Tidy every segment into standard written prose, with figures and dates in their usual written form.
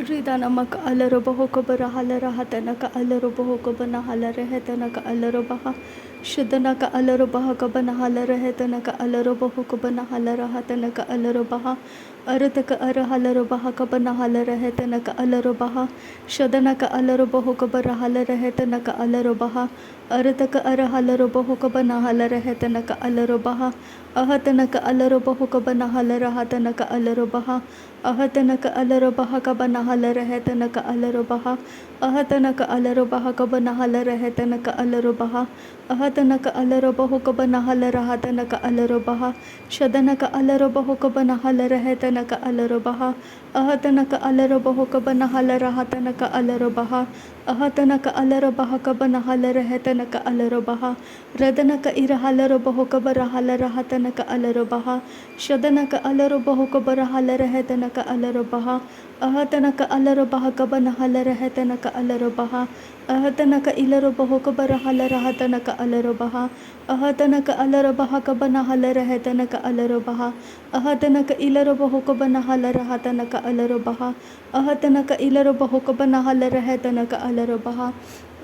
Rida namaka alaroba hokobara halara hatanaka alaroba hokobana halare hetanaka alarobaha Shudanaka alarobaha kabana halara hetanaka alaroba hokobana halara hatanaka alarobaha Arataka ara halarobaha kabana halara hetanaka alarobaha Shudanaka alaroba hokobara halara hetanaka alarobaha Arataka ara halaroba hokobana halara hetanaka alarobaha Ahatanaka alaroba hokobana halara hatanaka alarobaha Ahatanaka alarobaha kabana halara hetanaka alarobaha Ahatanaka alarobaha kabana halara hetanaka alarobaha Ahatanaka alarobahu kabana halara hatanaka alarobaha Shadanaka alarobahu kabana halara hetanaka alarobaha Ahatanaka alarobahu kabana halara hatanaka alarobaha Ahatanaka alarobaha kabana halara hetanaka alarobaha Radanaka ira halarobahu kabara halara hatanaka alarobaha Shadanaka alarobahu kabara halara hetanaka alarobaha Ahatanaka alarobaha kabana halara hetanaka alarobaha Ahatanaka ilarobahu kabara halara hatanaka alarobaha Ahatanaka alarobaha kabana halara hetanaka alarobaha Ahatanaka ilarobahu kabana halara hatanaka alarobaha Ahatanaka ilarobahu kabana halara hetanaka alarobaha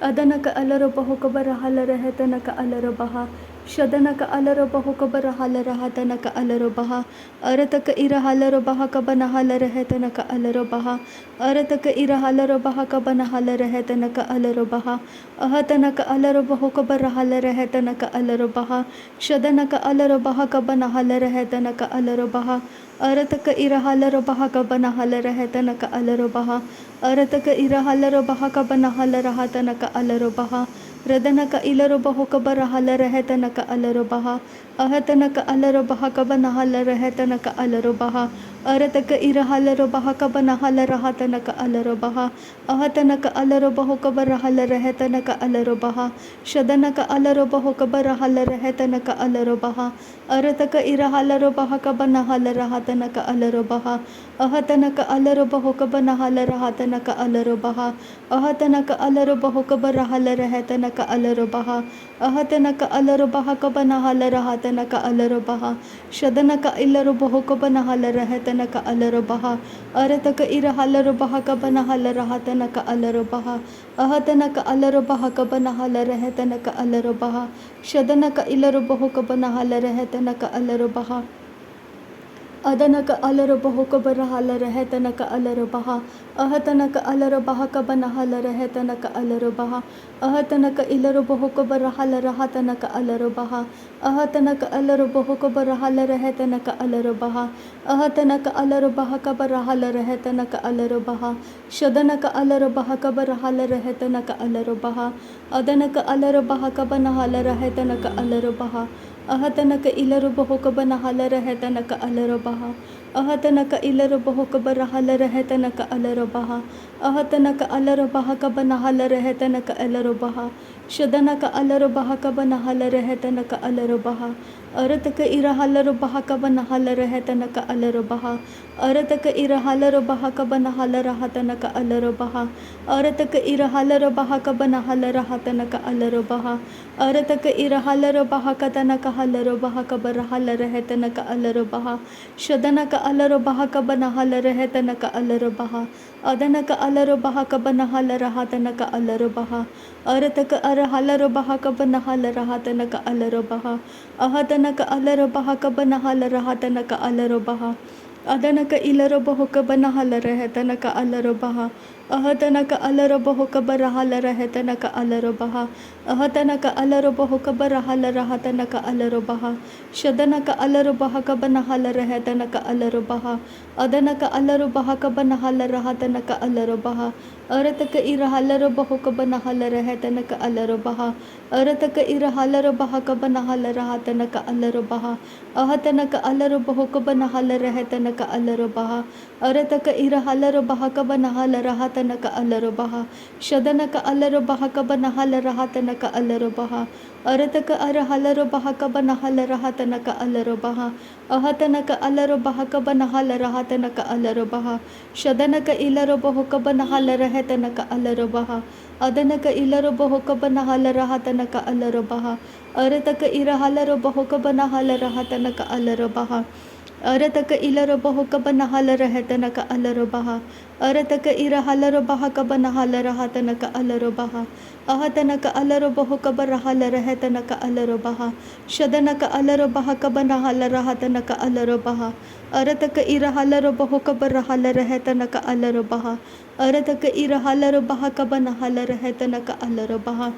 Adanaka alarobahu kabara halara hetanaka alarobaha Shadanaka alarobahu kabara halara hatanaka alarobaha Arataka ira halarobaha kabana halara hetanaka alarobaha Arataka ira halarobaha kabana halara hetanaka alarobaha Ahatanaka alarobahu kabara halara hetanaka alarobaha Shadanaka alarobaha kabana halara hetanaka alarobaha Arataka ira halarobaha kabana halara hetanaka alarobaha Arataka ira halarobaha kabana halara hatanaka alarobaha Radanaka ilarobahu kabara halara hetanaka alarobaha Ahatanaka alarobaha kabana halara hetanaka alarobaha Arataka ira halarobaha kabana halara hatanaka alarobaha Ahatanaka alarobahu kabara halara hetanaka alarobaha Shadanaka alarobahu kabara halara hetanaka alarobaha Arataka ira halarobaha kabana halara hatanaka alarobaha Ahatanaka alarobahu kabana halara hatanaka alarobaha Ahatanaka alarobahu kabara halara hetanaka alarobaha Ahatanaka alarobaha kabana halara hatanaka alarobaha Shadanaka ilarobahu kabana halara hetanaka alarobaha Arataka ira halarobaha kabana halara hatanaka alarobaha Ahatanaka alarobaha kabana halara hetanaka alarobaha Shadanaka ilarobahu kabana halara hetanaka alarobaha Adanaka alarobahu kabara halara hetanaka alarobaha Ahatanaka alarobaha kabana halara hetanaka alarobaha Ahatanaka ilarobahu kabara halara hatanaka alarobaha Ahatanaka alarobahu kabara halara hetanaka alarobaha Ahatanaka alarobaha kabara halara hetanaka alarobaha Shadanaka alarobaha kabara halara hetanaka alarobaha Adanaka alarobaha kabana halara hetanaka alarobaha Ahatanaka ilarobahu kabana halara hetanaka alarobaha Ahatanaka ilarobahu kabara halara hetanaka alarobaha Ahatanaka alarobaha kabana halara hetanaka alarobaha Shadanaka alarobaha kabana halara hetanaka alarobaha Arataka ira halarobaha kabana halara hetanaka alarobaha Arataka ira halarobaha kabana halara hatanaka alarobaha Arataka ira halarobaha kabana halara hatanaka alarobaha Arataka ira halarobaha katanaka halarobaha kabara halara hetanaka alarobaha Shadanaka alarobaha kabana halara hetanaka alarobaha Adanaka alarobaha kabana halara hatanaka alarobaha Arataka ara halarobaha kabana halara hatanaka alarobaha Ahatanaka alarobaha kabana halara hatanaka alarobaha Adanaka ilarobahu kabana halara hetanaka alarobaha Ahatanaka alarobahu kabara halara hetanaka alarobaha Ahatanaka alarobahu kabara halara hatanaka alarobaha Shadanaka alarobaha kabana halara hetanaka alarobaha Adanaka alarobaha kabana halara hatanaka alarobaha Arataka ira halarobahu kabana halara hetanaka alarobaha Arataka ira halarobaha kabana halara hatanaka alarobaha Ahatanaka alarobahu kabana halara hetanaka alarobaha Arataka ira halarobaha kabana halara hatanaka alarobaha Shadanaka alarobaha kabana halara hatanaka alarobaha Arataka ara halarobaha kabana halara hatanaka alarobaha Ahatanaka alarobaha kabana halara hatanaka alarobaha Shadanaka ilarobahu kabana halara hetanaka alarobaha Adanaka ilarobahu kabana halara hatanaka alarobaha Arataka ira halarobahu kabana halara hatanaka alarobaha Arataka ilaro boho kabana halara hetanaka alaro baha. Arataka ira halaro baha kabana halara hatanaka alaro baha. Ahatanaka alaro boho kabara halara hetanaka alaro baha. Shadanaka alaro baha kabana halara hatanaka alaro baha. Arataka ira halaro boho kabara halara hetanaka alaro baha. Arataka ira halaro baha kabana halara hetanaka alaro baha.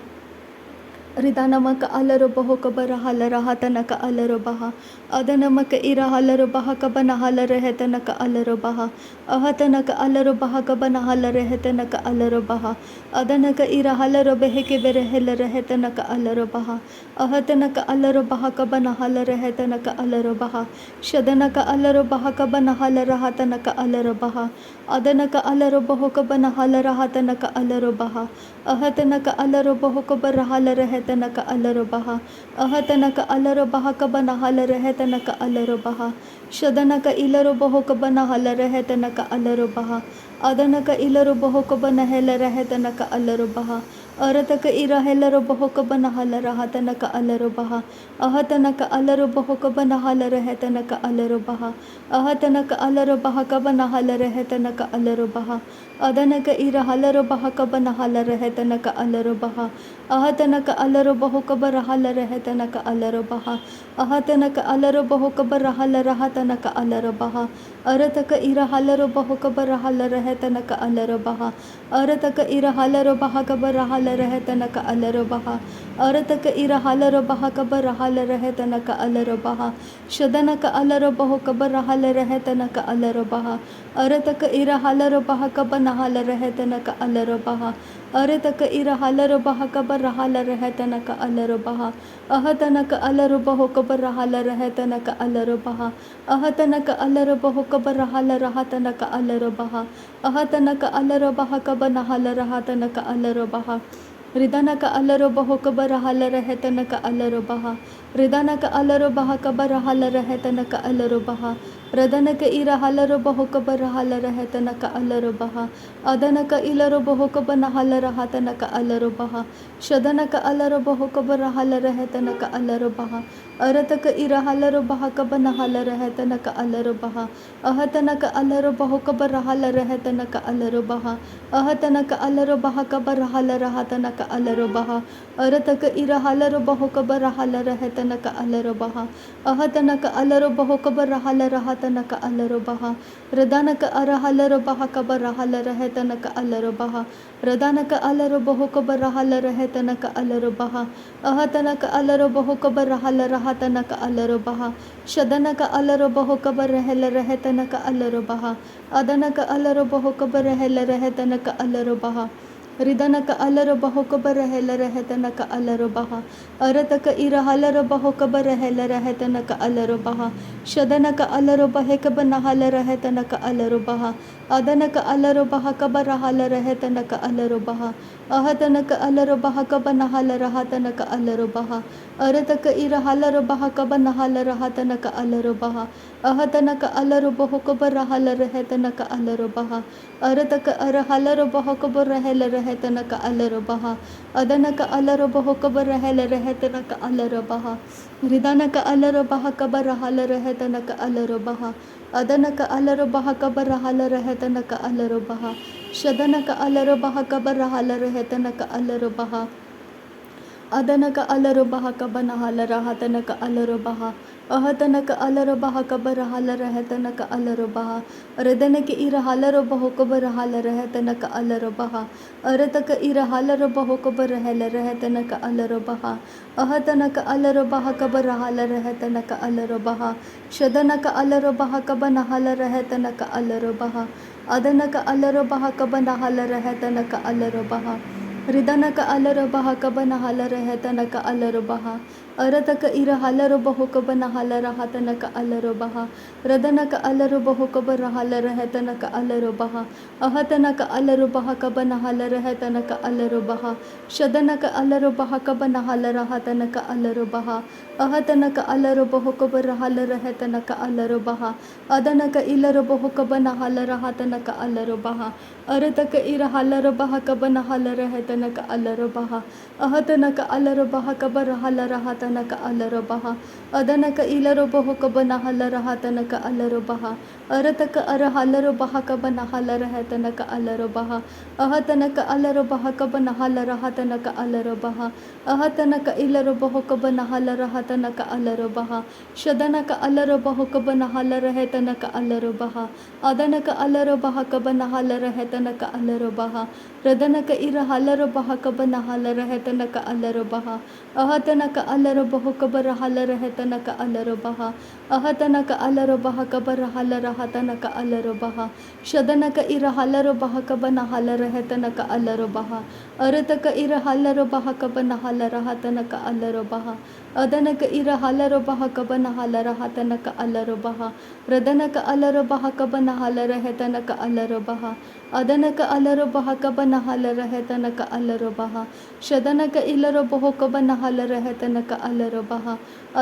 Ridanamaka alaro boho kabara halara hatanaka alaro baha. Adanamaka ira halaro baha kabana halara hetanaka alaro baha. Ahatanaka alaro baha kabana halara hetanaka alaro baha. Adanaka ira halaro beheke bere helara hetanaka alaro baha. Ahatanaka alaro baha kabana halara hetanaka alaro baha. Shadanaka alaro baha kabana halara hatanaka alaro baha. Adanaka alaro boho kabana halara hatanaka alaro baha. Ahatanaka alaro boho kabara halara hetanaka alaro baha. Ahatanaka alaro baha kabana halara hetanaka alaro baha. Shadanaka ilaro boho kabana halara hetanaka alaro baha. Adanaka ilaro boho kabana helara hetanaka alaro baha. Arataka ira helaro boho kabana halara hatanaka alaro baha. Ahatanaka alaro boho kabana halara hetanaka alaro baha. Ahatanaka alaro baha kabana halara hetanaka alaro baha. Adanaka ira halaro baha kabana halara hetanaka alaro baha. Ahatanaka alaro boho kabara halara hetanaka alaro baha. Ahatanaka alaro boho kabara halara hatanaka alaro baha. Arataka ira halaro boho kabara halara hetanaka alaro baha. Arataka ira halaro baha kabara halara hetanaka alaro baha. Arataka ira halaro baha kabara halara hetanaka alaro baha. Shadanaka alaro boho kabara halara hetanaka alaro baha. Arataka ira halaro baha kabana halara hetanaka alaro baha. Arataka ira halaro baha kabara halara hetanaka alaro baha. Ahatanaka alaro boho kabara halara hetanaka alaro baha. Ahatanaka alaro boho kabara halara hatanaka alaro baha. Ahatanaka alaro baha kabana halara hatanaka alaro baha. Ridanaka alaro boho kabara halara hetanaka alaro baha. Ridanaka alaro baha kabara halara hetanaka alaro baha. Radanaka ira halaro boho kabara halara hetanaka alaro baha. Adanaka ilaro boho kabana halara hatanaka alaro baha. Shadanaka alaro boho kabara halara hetanaka alaro baha. Arataka ira halaro baha kabana halara hetanaka alaro baha. Ahatanaka alaro boho kabara halara hetanaka alaro baha. Ahatanaka alaro baha kabara halara hatanaka alaro baha. Arataka ira halaro boho kabara halara hetanaka alaro baha. Ahatanaka alaro boho kabara halara hatanaka alaro baha. Radanaka ara halaro baha kabara halara hetanaka alaro baha. Radanaka alaro boho kabara halara hetanaka alaro baha. Ahatanaka alaro boho kabara halara hatanaka alaro baha. Shadanaka alaro boho kabara helara hetanaka alaro baha. Adanaka alaro boho kabara helara hetanaka alaro baha. Ridanaka alaro baho kabara helara hetanaka alaro baha. Arataka ira halaro baho kabara helara hetanaka alaro baha. Shadanaka alaro bahe kabana halara hetanaka alaro baha. Adanaka alaro baha kabara halara hetanaka alaro baha. Ahatanaka alaro baha kabana halara hatanaka alaro baha. Arataka ira halaro baha kabana halara hatanaka alaro baha. Ahatanaka alaro baho kabara halara hetanaka alaro baha. Arataka ara halaro baho kabara helara hetanaka alaro baha. Adanaka alaro baho kabara helara hetanaka alaro baha. Ridanaka alaro baha kabara halara hetanaka alaro baha. Adanaka alaro baha kabara halara hetanaka alaro baha. Shadanaka alaro baha kabara halara hetanaka alaro baha. Adanaka alaro baha kabana halara hatanaka alaro baha. Ahatanaka alaro baha kabara halara hetanaka alaro baha. Radanaka ira halaro baho kabara halara hetanaka alaro baha. Arataka ira halaro baho kabara helara hetanaka alaro baha. Ahatanaka alaro baha kabara halara hetanaka alaro baha. Shadanaka alaro baha kabana halara hetanaka alaro baha. Adanaka alaro baha kabana halara hetanaka alaro baha. Ridanaka alaro baha kabana halara hetanaka alaro baha. Arataka ira halaro baho kabana halara hatanaka alaro baha. Radanaka alaro baho kabara halara hetanaka alaro baha. Ahatanaka alaro baha kabana halara hetanaka alaro baha. Shadanaka alaro baha kabana halara hatanaka alaro baha. Ahatanaka alaro baho kabara halara hetanaka alaro baha. Adanaka ilaro baho kabana halara hatanaka alaro baha. Arataka ira halaro baha kabana halara hetanaka alaro baha. Ahatanaka alaro baha kabara halara hatanaka ತನಕ ಅಲರಬಹ ಅದನಕ ಇಲರೊಬ ಹೊಕಬನ ಹಲರಹ ತನಕ ಅಲರಬಹ ಅರತಕ ಅರ ಹಲರಬಹ ಕಬನ ಹಲರಹ ತನಕ ಅಲರಬಹ ಅಹತನಕ ಅಲರಬಹ ಕಬನ ಹಲರಹ ತನಕ ಅಲರಬಹ ಅಹತನಕ ಇಲರೊಬ ಹೊಕಬನ ಹಲರಹ ತನಕ ಅಲರಬಹ ಶದನಕ ಅಲರೊಬ ಹೊಕಬನ ಹಲರಹ ತನಕ ಅಲರಬಹ ಅದನಕ ಅಲರಬಹ ಕಬನ ಹಲರಹ ತನಕ ಅಲರಬಹ ರದನಕ ಇರ ಹಲರಬಹ ಕಬನ ಹಲರಹ ತನಕ ಅಲರಬಹ ಅಹತನಕ ಅಲರಬಹ ಕಬರ ಹಲರಹ ತನಕ ಅಲರಬಹ ಅಹತನಕ ಅಲರಬಹ ಕಬರ ಹಲರಹ ತನಕ ಅಲರಬಹ ಶದನಕ ಇರ ಹಲರಬಹ ಕಬನ ಹಲರಹ ತನಕ ಅಲರಬಹ ಅರತಕ ಇರ ಹಲರಬಹ ಕಬನ ಹಲರಹ ತನಕ ಅಲರಬಹ ಅದನಕ ಇರ ಹಲರಬಹ ಕಬನ ಹಲರಹ ತನಕ ಅಲರಬಹ ರದನಕ ಅಲರಬಹ ಕಬನ ಹಲರಹ ತನಕ ಅಲರಬಹ ಅದನಕ ಅಲರಬಹ ಕಬನ ಹಲರಹ ತನಕ ಅಲರಬಹ ಶದನಕ ಇಲರೊಬಹ ಕಬನ ಹಲರಹ ತನಕ ಅಲರಬಹ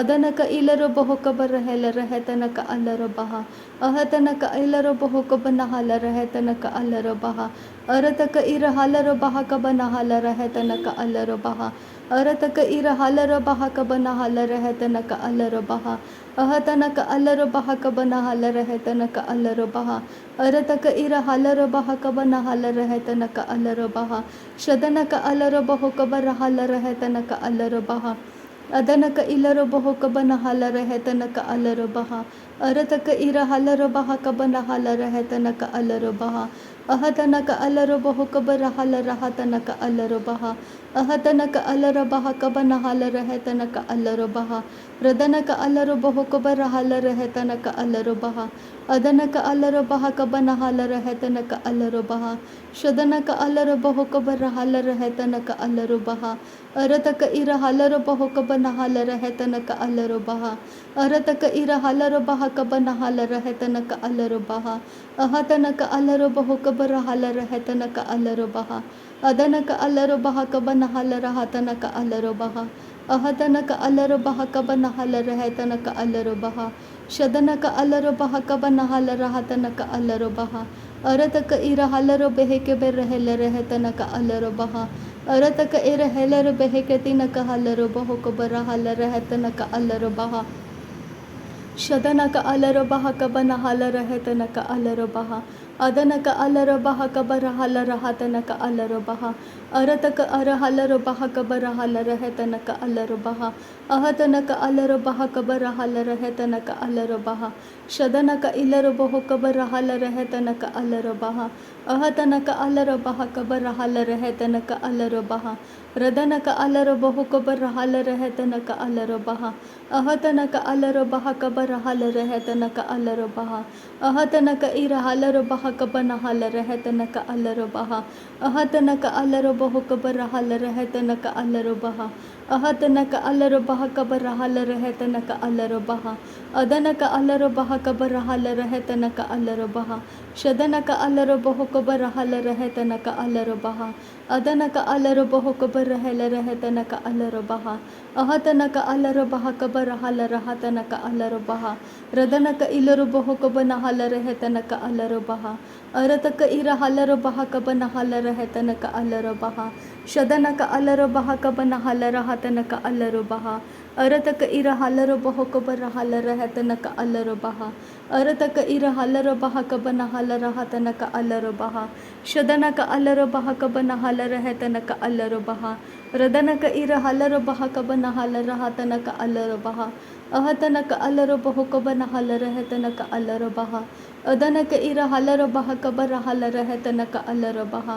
ಅದನಕ ಇಲರೊಬಹ ಕಬರ ಹೆಲರಹ ತನಕ ಅಲರಬಹ ಅಹತನಕ ಇಲರೊಬಹ ಕಬನ ಹಲರಹ ತನಕ ಅಲರಬಹ ಅರತಕ ಇರ ಹಲರಬಹ ಕಬನ ಹಲರಹ ತನಕ ಅಲರಬಹ ಅರತಕ ಇರ ಹಲರಬಹ ಕಬನ ಹಲರಹ ತನಕ ಅಲರಬಹ ಅಹತನಕ ಅಲರಬಹ ಕಬನ ಹಲರಹ ತನಕ ಅಲರಬಹ ಅರತಕ ಇರ ಹಲರಬಹ ಕಬನ ಹಲರಹ ತನಕ ಅಲರಬಹ ಶದನಕ ಅಲರಬಹ ಕಬರ ಹಲರಹ ತನಕ ಅಲರಬಹ ಅದನಕ ಇಲರೊಬಹ ಕಬನ ಹಲರಹ ತನಕ ಅಲರಬಹ ಅರತಕ ಇರ ಹಲರಬಹ ಕಬನ ಹಲರಹ ತನಕ ಅಲರಬಹ ಅಹತನಕ ಅಲರಬಹ ಕಬರ ಹಲರಹ ತನಕ ಅಲರಬಹ ಅಹತನಕ ಅಲರಬಹ ಕಬನ ಹಲರಹ ತನಕ ಅಲರಬಹ ರದನಕ ಅಲರಬಹ ಕಬರ ಹಲರಹ ತನಕ ಅಲರಬಹ ಅದನಕ ಅಲರಬಹ ಕಬನ ಹಲರಹ ತನಕ ಅಲರಬಹ ಶದನಕ ಅಲರಬಹ ಕಬರ ಹಲರಹ ತನಕ ಅಲರಬಹ ಅರತಕ ಇರ ಹಲರಬಹ ಕಬನ ಹಲರಹ ತನಕ ಅಲರಬಹ ಅರತಕ ಇರ ಹಲರಬಹ ಕಬನ ಹಲರಹ ತನಕ ಅಲರಬಹ ಅಹತನಕ ಅಲರಬಹ ಕಬರ ಹಲರಹ ತನಕ ಅಲರಬಹ ಅದನಕ ಅಲರಬಹ ಕಬನ ಹಲರಹ ತನಕ ಅಲರಬಹ ಅಹತನಕ ಅಲರಬಹ ಕಬನ ಹಲರಹ ತನಕ ಅಲರಬಹ ಶದನಕ ಅಲರಬಹ ಕಬನ ಹಲರಹ ತನಕ ಅಲರಬಹ ಅರತಕ ಇರ ಹಲರಬಹ ಕೆಬೆರ ಹೆಲರಹ ತನಕ ಅಲರಬಹ ಅರತಕ ಇರ ಹೆಲರಬಹ ಕೆತಿನಕ ಹಲರಬಹ ಕಬರ ಹಲರಹ ತನಕ ಅಲರಬಹ ಶದನಕ ಅಲರಬಹ ಕಬನ ಹಲರಹ ತನಕ ಅಲರಬಹ ಅದನಕ ಅಲರಬಹ ಕಬರ ಹಲರಹ ತನಕ ಅಲರಬಹ ಅರತಕ ಅರ ಹಲರಬಹ ಕಬರ ಹಲರಹ ತನಕ ಅಲರಬಹ ಅಹತನಕ ಅಲರಬಹ ಕಬರ ಹಲರಹ ತನಕ ಅಲರಬಹ ಶದನಕ ಇಲರಬಹ ಕಬರ ಹಲರಹ ತನಕ ಅಲರಬಹ ಅಹತನಕ ಅಲರಬಹ ಕಬರ ಹಲರಹ ತನಕ ಅಲರಬಹ ರದನಕ ಅಲರಬಹ ಕಬರ ಹಲರಹ ತನಕ ಅಲರಬಹ ಅಹತನಕ ಅಲರಬಹ ಕಬರ ಹಲರಹ ತನಕ ಅಲರಬಹ ಅಹತನಕ ಇರ ಹಲರಬಹ ಕಬನ ಹಲರಹ ತನಕ ಅಲರಬಹ ಅಹತನಕ ಅಲರಬಹ ಕಬರ ಹಲರಹ ತನಕ ಅಲರಬಹ ಅಹತನಕ ಅಲರಬಹ ಕಬರ ಹಲರಹ ತನಕ ಅಲರಬಹ ಅದನಕ ಅಲರಬಹ ಕಬರ ಹಲರಹ ತನಕ ಅಲರಬಹ ಶದನಕ ಅಲರಬಹ ಕಬರ ಹಲರಹ ತನಕ ಅಲರಬಹ ಅದನಕ ಅಲರಬಹ ಕಬರ ಹೆಲರಹ ತನಕ ಅಲರಬಹ ಅಹತನಕ ಅಲರಬಹ ಕಬರ ಹಲರಹ ತನಕ ಅಲರಬಹ ರದನಕ ಇಲರಬಹ ಕಬನ ಹಲರಹ ತನಕ ಅಲರಬಹ ಅರತಕ ಇರ ಹಲರಬಹ ಕಬನ ಹಲರಹ ತನಕ ಅಲರಬಹ ಶದನಕ ಅಲರಬಹ ಕಬನ ಹಲರಹ ತನಕ ಅಲರಬಹ ಅರತಕ ಇರ ಹಲರಬಹ ಕಬರ ಹಲರಹ ತನಕ ಅಲರಬಹ ಅರತಕ ಇರ ಹಲರಬಹ ಕಬನ ಹಲರಹ ತನಕ ಅಲರಬಹ ಶದನಕ ಅಲರಬಹ ಕಬನ ಹಲರಹ ತನಕ ಅಲರಬಹ ರದನಕ ಇರ ಹಲರಬಹ ಕಬನ ಹಲರಹ ತನಕ ಅಲರಬಹ ಅಹತನಕ ಅಲರಬಹ ಕಬನ ಹಲರಹ ತನಕ ಅಲರಬಹ ಅದನಕ ಇರ ಹಲರಬಹ ಕಬರ ಹಲರಹ ತನಕ ಅಲರಬಹ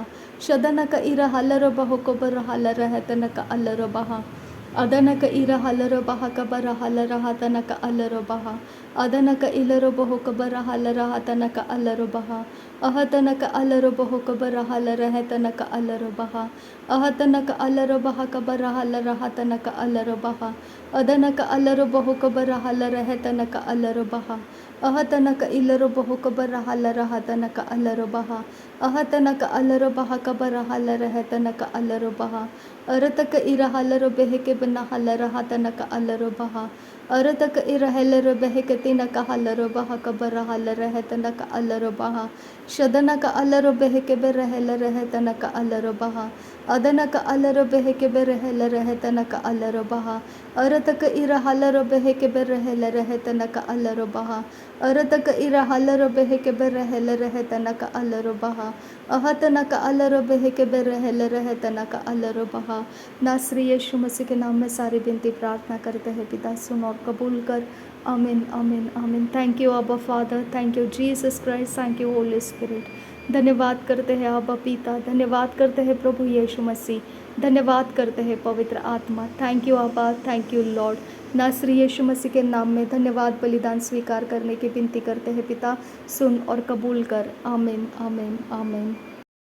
ಶದನಕ ಇರ ಹಲರಬಹ ಕಬರ ಹಲರಹ ತನಕ ಅಲರಬಹ ಅದನಕ ಇರ ಹಲರಬಹ ಕಬರ ಹಲರಹ ತನಕ ಅಲರಬಹ ಅದನಕ ಇಲರಬಹ ಕಬರ ಹಲರಹ ತನಕ ಅಲರಬಹ ಅಹತನಕ ಅಲರಬಹ ಕಬರ ಹಲರಹ ತನಕ ಅಲರಬಹ ಅಹತನಕ ಅಲರಬಹ ಕಬರ ಹಲರಹ ತನಕ ಅಲರಬಹ ಅದನಕ ಅಲರಬಹ ಕಬರ ಹಲರಹ ತನಕ ಅಲರಬಹ ಅಹತನಕ ಇಲರಬಹ ಕಬರ ಹಲರಹ ತನಕ ಅಲರಬಹ ಅಹತನಕ ಅಲರಬಹ ಕಬರ ಹಲರಹ ತನಕ ಅಲರಬಹ ಅರತಕ ಇರ ಹಲರಬಹ ಕೆಬನ ಹಲರಹ ತನಕ ಅಲರಬಹ अरतक इरहल रबहकति न कहल रबह कबर हल रहत न कअल रबह शदन कअल रबहक बरहल रहत न कअल रबह अदन कअल रबहक बरहल रहत न कअल रबह अरतक इरहल रबहक बरहल रहत न कअल रबह अरतक इरहल रबहक बरहल रहत न कअल रबह अहत न कअल रबहक बरहल रहत न कअल रबह। नासरी यीशु मसीह के नाम में सारी विनती प्रार्थना करते हैं पिता, सुन और कबूल कर। आमीन आमीन आमीन। थैंक यू आबा father, thank you Jesus Christ, thank you Holi spirit. धन्यवाद करते हैं आबा पिता, धन्यवाद करते हैं प्रभु यीशु मसीह, धन्यवाद करते हैं पवित्र आत्मा। थैंक यू आबा, थैंक यू लॉर्ड। नासरी यीशु मसीह के नाम में धन्यवाद बलिदान स्वीकार करने की विनती करते हैं पिता, सुन और कबूल कर। आमीन आमीन आमीन।